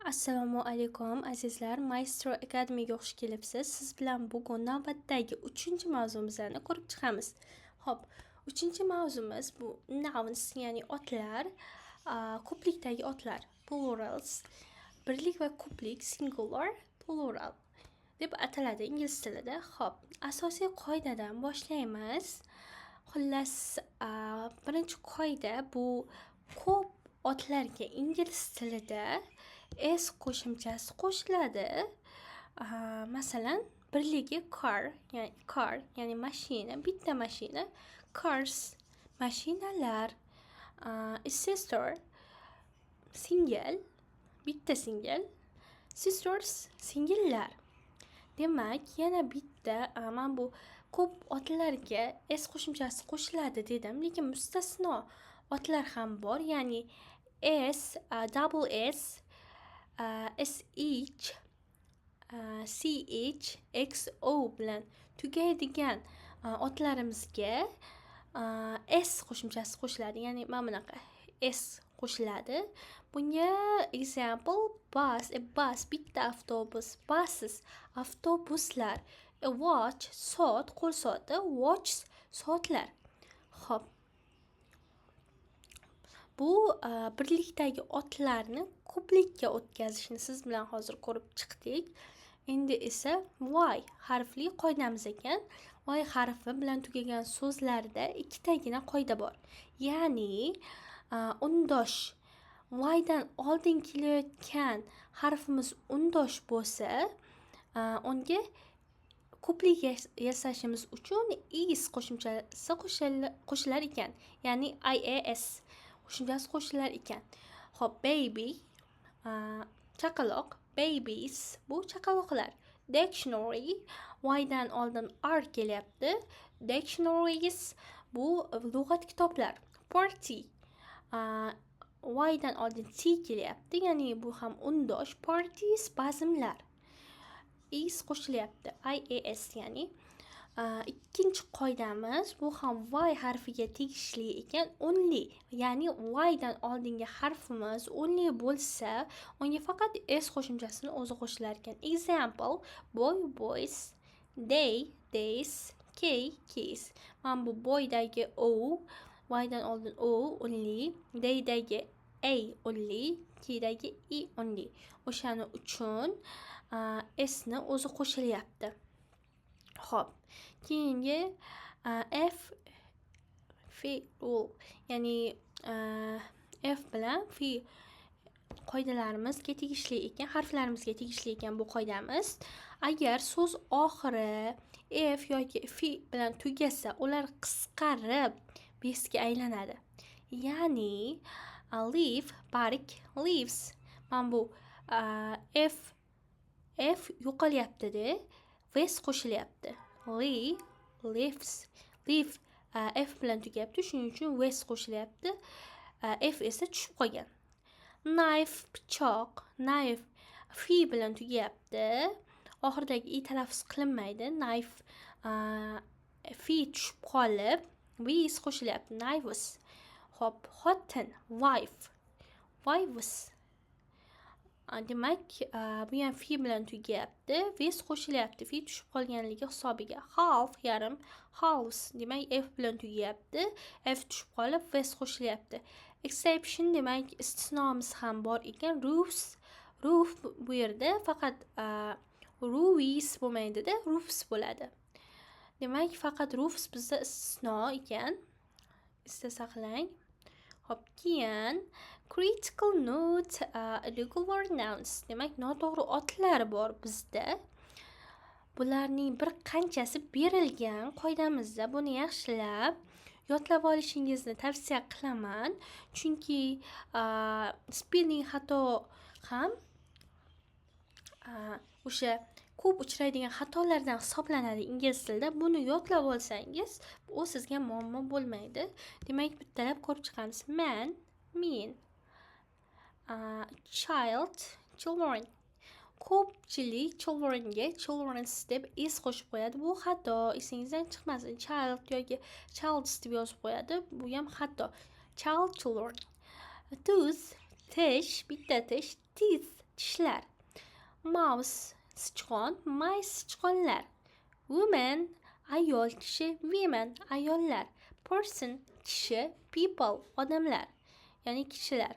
Assalomu alaykum azizlar, Maestro Academy'ga xush kelibsiz. Siz bilan bugun navbatdagi 3-mavzumizni ko'rib chiqamiz. Xo'p, 3-mavzumiz bu nouns, ya'ni otlar, ko'plikdagi otlar, plurals, birlik va ko'plik, singular, plural deb ataladi ingliz tilida. Xo'p, asosiy qoidadan boshlaymiz. Xullas, birinchi qoida bu ko'p otlarga ingliz tilida s qo'shimchasi qo'shiladi. Masalan, birligi car, ya'ni mashina, bitta mashina, cars, mashinalar, sister, singil, bitta singil, sisters, singillar. Demak, yana bitta, men bu ko'p otlarga s qo'shimchasi qo'shiladi dedim, lekin mustasno otlar ham bor, ya'ni s, double s, sh, ch, xo bilan tugaydigan otlarimizga s qo'shimchasi qo'shiladi, ya'ni mana bunaqa s qo'shiladi. Bunga example bus, bus bitta avtobus, buses avtobuslar, watch soat, qo'l soati, watches soatlar. Xo'p, bu birlikdagi otlarni ko'plikka o'tkazishni siz bilan hozir ko'rib chiqdik. Endi esa y harfli qoidamiz ekan. Y harfi bilan tugagan so'zlarda ikkitagina qoida bor. Ya'ni undosh, y'dan oldin kelayotgan harfimiz undosh bo'lsa, unga ko'plik yasashimiz uchun is qo'shimchasi qo'shilar ekan. Ya'ni ias qo'shimchasi qo'shilar ekan. Xo'p, baby, chaqaloq, babies bu chaqaloqlar. Dictionary, y'dan oldin r kelyapti. Dictionaries bu lug'at kitoblar. Party, y'dan oldin t kelyapti, ya'ni bu ham undosh. Parties, bazmlar. Is qo'shilyapti, ias, ya'ni ikkinchi qoidamiz bu ham y harfiga tegishli ekan. Only, ya'ni y'dan oldingi harfimiz only bo'lsa, unga faqat s qo'shimchasini o'zi qo'shilar ekan. Example, boy, boys, they, days, key, keys. Mana bu boydagi o, y'dan oldin o, only, daydagi a, only, keydagi e, only. O'shani uchun sni o'zi qo'shilyapti. Xo'p, keyingi f, rule, ya'ni f bilan fi qoidalarimizga tegishli ekan, harflarimizga tegishli ekan bu qoidamiz. Agar so'z oxiri f yoki fi bilan tugasa, ular qisqarib besga aylanadi. Ya'ni leaf, barg, leaves. Mana bu f yo'qolyapti-da, s qo'shilyapti. Leaves, leaf f bilan tugayapti, shuning uchun s qo'shilyapti. F esa tushib qolgan. Knife, pichoq, knife fi bilan tugayapti. Oxiridagi i talaffuz qilinmaydi. Knife fi tushib qolib, s qo'shilyapti. Knives. Hop, xotin, wife, wives. Demak, bu ham fi bilan tugayapti, s qo'shilyapti fi tushib qolganligi hisobiga. Half, yarim, house. Demak, f bilan tugayapti, f tushib qolib s qo'shilyapti. Exception, demak istisnomiz ham bor ekan. Roofs, roof bu yerda faqat roofs bo'lmaydi-da, roofs bo'ladi. Demak, faqat roofs bizda istisno ekan. Esda saqlang. Hop, keyin critical note, irregular nouns. Demak, noto'g'ri otlar bor bizda. Bularning bir qanchasi berilgan qoidamizda. Buni yaxshilab yodlab olishingizni tavsiya qilaman. Chunki spelling xato ham o'sha ko'p uchraydigan xatolardan hisoblanadi ingliz tilida. Buni yodlab olsangiz, u sizga muammo bo'lmaydi. Demak, bittalab ko'rib chiqamiz. Man, men, child, children. Ko'pchilik childrenga children's deb s qo'shib qo'yadi. Bu xato, esingizdan chiqmasin. Child yoki childs deb yozib qo'yadi. Bu ham xato. Child, children. Tooth, tish, bitta tish, teeth, Tishlar. Mouse sichqon, mice sichqonlar. Woman ayol kishi, women ayollar. Person kishi, people odamlar, ya'ni kishilar.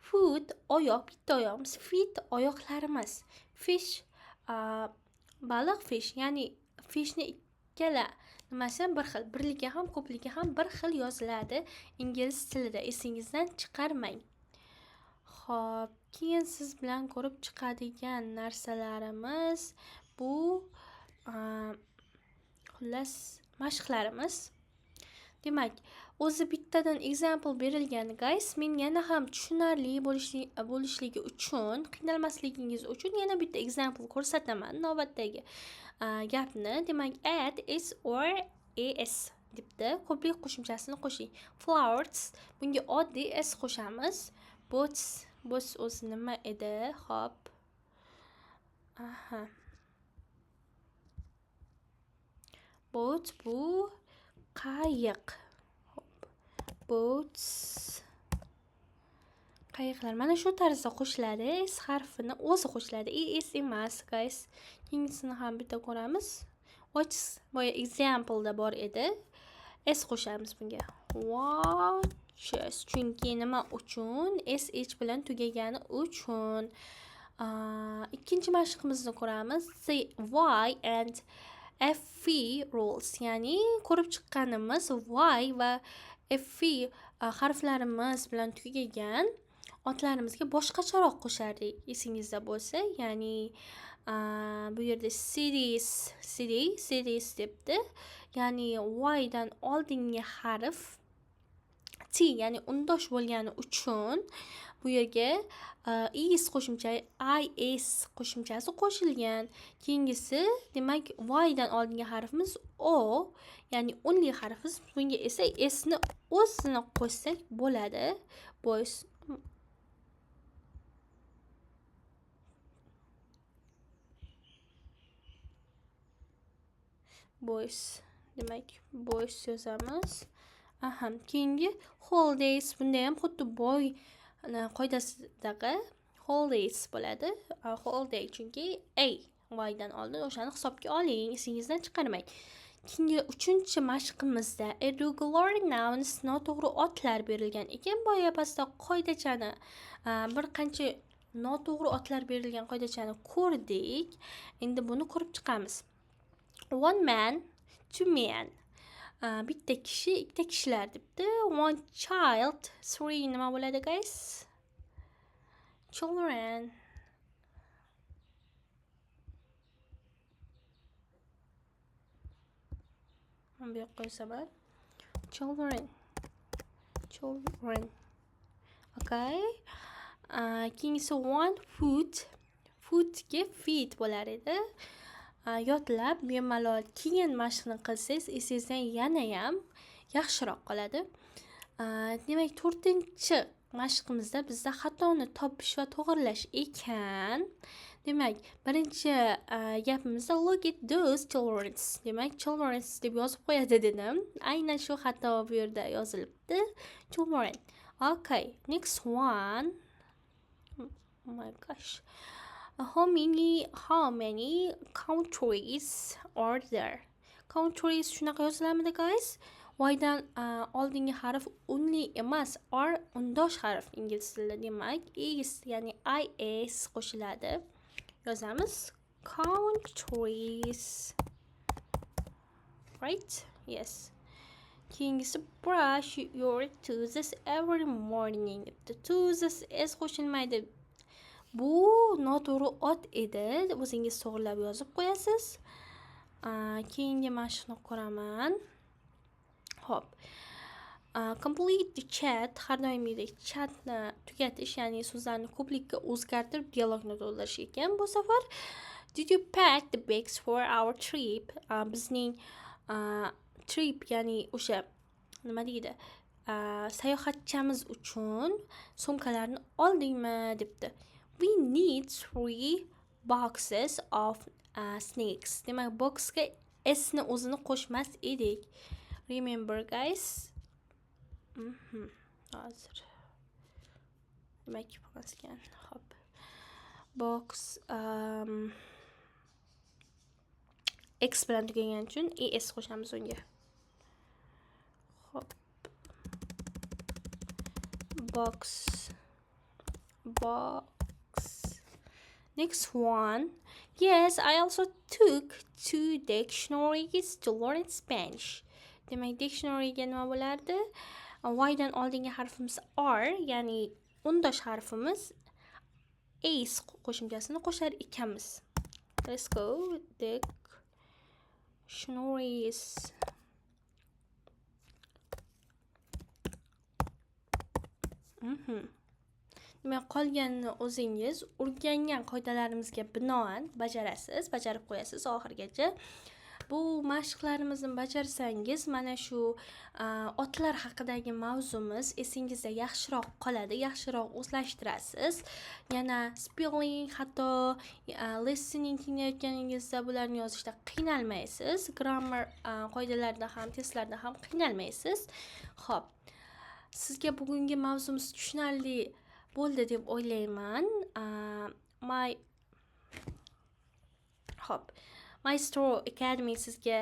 Foot oyoq, bitta oyoqimiz, feet oyoqlarimiz. Fish baliq, fish, ya'ni fishni ikkala nimasi ham bir xil, birligi ham ko'pligi ham bir xil yoziladi ingliz tilida, esingizdan chiqarmang. Xo'p, keyin siz bilan ko'rib chiqadigan narsalarimiz bu xullas mashqlarimiz. Demak, o'zi bittadan example berilgan guys. Men yana ham tushunarli bo'lishligi uchun, qiynalmasligingiz uchun yana bitta example ko'rsataman navbatdagi gapni. Demak, add s or as debdi. Ko'plik qo'shimchasini qo'shing. Flowers, bunga oddiy s qo'shamiz. Boats o'zi nima edi? Hop. Boat bu qayiq. Boats qayiqlar mana shu tarzda qo'shiladi. S harfini o'zi qo'shiladi. Es emas guys. Keyingisini ham bitta ko'ramiz. Watch boya example da bor edi. S qo'shamiz bunga. Watches, chunki nima uchun? sh bilan tugagani uchun. Ikkinchi mashqimizni ko'ramiz. Say y and fe rules, ya'ni ko'rib chiqqanimiz y va fe harflarimiz bilan tugagan otlarimizga boshqacharoq qo'shardik, esingizda bo'lsa. Ya'ni bu yerda cities debdi. Ya'ni y dan oldingi harf t, ya'ni undosh bo'lgani uchun bu yerga is qo'shimcha is qo'shimchasi qo'shilgan. Keyingisi, demak, y dan oldingi harfimiz o, ya'ni unli harfimiz. Bunga esa sni o'zini qo'shsak bo'ladi. Boys, demak, boys yozamiz. Keyingi holidays, bunda ham xuddi boy qoidasidagi holidays bo'ladi. Holiday chunki y dan oldin, o'shani hisobga oling, esingizdan chiqarmang. Keyingi 3-chi mashqimizda irregular nouns, noto'g'ri otlar berilgan ekan. Boya pastda qoidachani, bir qancha noto'g'ri otlar berilgan qoidachani ko'rdik. Endi buni ko'rib chiqamiz. One man, two men. Bitta kishi, ikkita kishilar debdi. One child, three nima bo'ladi guys? Children. Bu yoqqa qo'yaman. Children. Okay. Keyingisi one foot. Footga feet bo'lar edi. Yodlab bemalol keyin mashqni qilsangiz esingizdan yana ham yaxshiroq qoladi. Demak, 4-chi mashqimizda bizda xatoni topish va to'g'rilash ekan. Demak, birinchi gapimizda look at those children. Demak, children deb yozib qo'yadi dedim. Aynan shu xato bu yerda yozilibdi. Children. Okay, next one. Oh my gosh. How many countries are there? Countries shunaqa yozilamidi guys? Y-dan oldingi harf unli emas, or undosh harf ingliz tilida. Demak, is, ya'ni is qo'shiladi. Yozamiz countries. Right? Yes. Keyingisi brush your teeth every morning. Teeth s qo'shilmaydi. Bu noto'g'ri ot edi. O'zingiz to'g'rilab yozib qo'yasiz. Keyingi mashqni ko'raman. Hop. Complete the chat. Har doimgidek chatni tugatish, ya'ni so'zlarni ko'plikka o'zgartirib dialogni to'ldirish ekan bu safar. Did you pack the bags for our trip? Bizning trip, ya'ni o'sha nima deydi? Sayohatchamiz uchun sumkalarni oldingmi debdi. We need 3 boxes of snacks. Demak, boxga sni o'zini qo'shmas edik. Remember guys? Hozir. Demak, bo'lmaskan. Hop. Box X bilan tugagani uchun ES qo'shamiz unga. Hop. Box. Next one. Yes, I also took 2 dictionaries to learn Spanish. Demak, dictionaryga nima bo'lardi? Y dan oldingi harfimiz R, ya'ni undosh harfimiz ace qo'shimchasini qo'shar ekanmiz. Let's go. Dictionaries. Demak, qolganini o'zingiz o'rgangan qoidalarimizga binoan bajarasiz, bajarib qo'yasiz oxirigacha. Bu mashqlarimizni bajarsangiz, mana shu otlar haqidagi mavzumiz esingizda yaxshiroq qoladi, yaxshiroq o'zlashtirasiz. Yana spelling, hatto listening tinglayotganingizda bularni yozishda qiynalmaysiz. Grammar qoidalarida ham, testlarda ham qiynalmaysiz. Xo'p. Sizga bugungi mavzumiz tushunarli bo'ldi deb o'ylayman. Maestro Academy sizga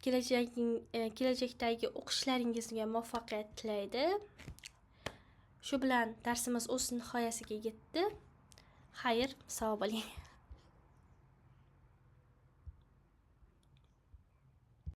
kelajakdagi o'qishlaringizga muvaffaqiyat tilaydi. Shu bilan darsimiz o'z nihoyasiga yetdi. Xayr, sog' bo'ling.